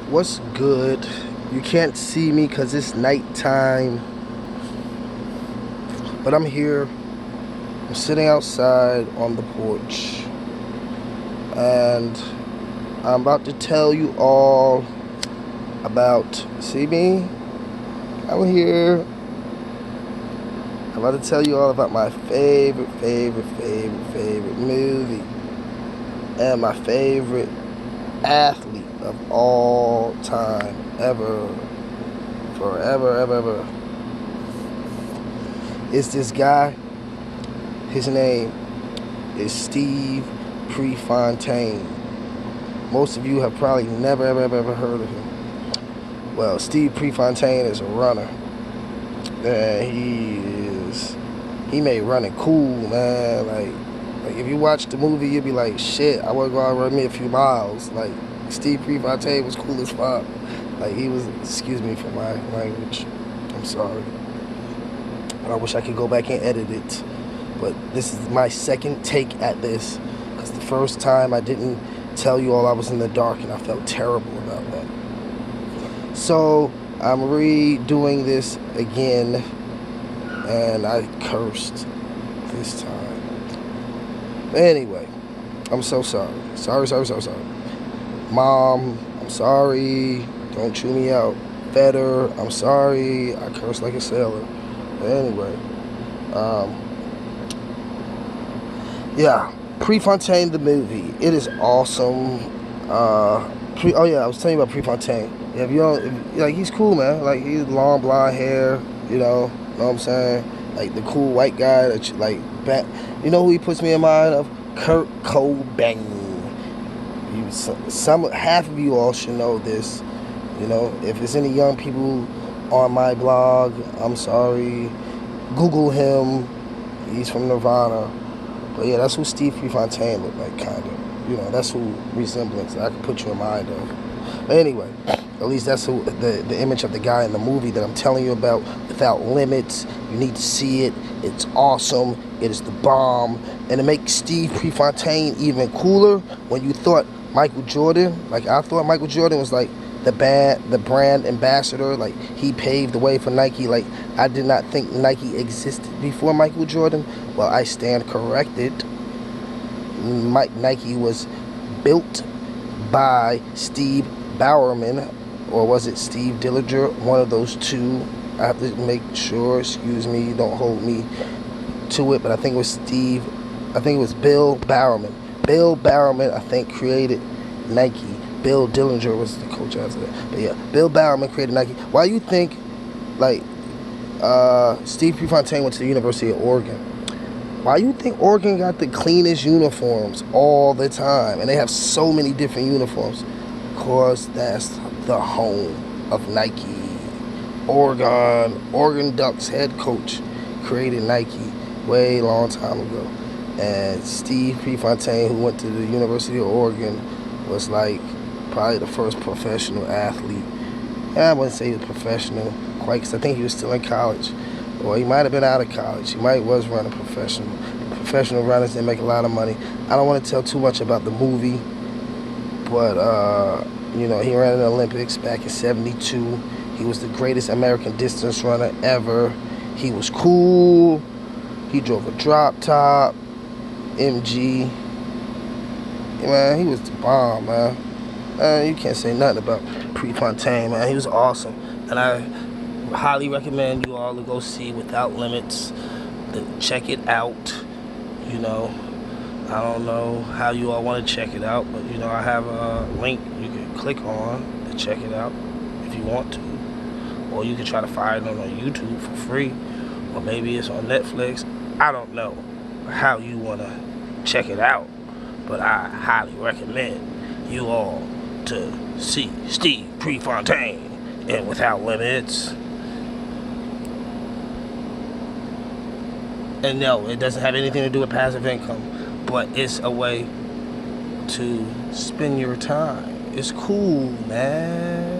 What's good? You can't see me because it's nighttime, but I'm here. I'm sitting outside on the porch, and I'm about to tell you all about, see me? I'm here. I'm about to tell you all about my favorite movie and my favorite athlete of all time, ever, forever. It's this guy. His name is Steve Prefontaine. Most of you have probably never ever heard of him. Well, Steve Prefontaine is a runner. And he made running cool, man. Like if you watch the movie, you'll be like, shit, I want to go out and run me a few miles. Like, Steve Prefontaine was cool as fuck. Like, he was, excuse me for my language, I'm sorry. I wish I could go back and edit it. But this is my second take at this, because the first time I didn't tell you all I was in the dark, and I felt terrible about that. So I'm redoing this again, and I cursed this time. But anyway, I'm so sorry. Sorry. Mom, I'm sorry. Don't chew me out. Fetter, I'm sorry. I cursed like a sailor. But anyway, yeah, Prefontaine the movie. It is awesome. Oh yeah, I was telling you about Prefontaine. Yeah, if you don't, like, he's cool, man. Like, he's long blonde hair, you know what I'm saying? Like, the cool white guy that you, like, you know who he puts me in mind of? Kurt Cobain. Half of you all should know this. You know, if there's any young people on my blog, I'm sorry. Google him. He's from Nirvana. But yeah, that's who Steve Prefontaine looked like, kind of. You know, that's who resemblance I can put you in mind of. But anyway, at least that's who, the image of the guy in the movie that I'm telling you about, Without Limits. You need to see it. It's awesome. It is the bomb. And it makes Steve Prefontaine even cooler when you thought Michael Jordan, like I thought Michael Jordan was like the brand ambassador, like he paved the way for Nike. Like, I did not think Nike existed before Michael Jordan. Well, I stand corrected. Nike was built by Steve Bowerman, or was it Steve Dillinger? One of those two. I have to make sure, excuse me, don't hold me to it, but I think it was Bill Bowerman. Bill Bowerman, I think, created Nike. Bill Dillinger was the coach after that. But yeah, Bill Bowerman created Nike. Why you think, like, Steve Prefontaine went to the University of Oregon? Why you think Oregon got the cleanest uniforms all the time? And they have so many different uniforms. Because that's the home of Nike. Oregon Ducks head coach created Nike way long time ago. And Steve Prefontaine, who went to the University of Oregon, was like probably the first professional athlete. I wouldn't say he was professional quite, because I think he was still in college. Or he might have been out of college. He might was running professional. Professional runners, they make a lot of money. I don't want to tell too much about the movie, but you know, he ran in the Olympics back in '72. He was the greatest American distance runner ever. He was cool. He drove a drop top MG. Man, he was the bomb, man. You can't say nothing about Prefontaine, man. He was awesome. And I highly recommend you all to go see Without Limits. Check it out. You know, I don't know how you all want to check it out, but, you know, I have a link you can click on to check it out if you want to. Or you can try to find it on YouTube for free. Or maybe it's on Netflix. I don't know how you want to check it out, but I highly recommend you all to see Steve Prefontaine in Without Limits. And no, it doesn't have anything to do with passive income, but it's a way to spend your time. It's cool, man.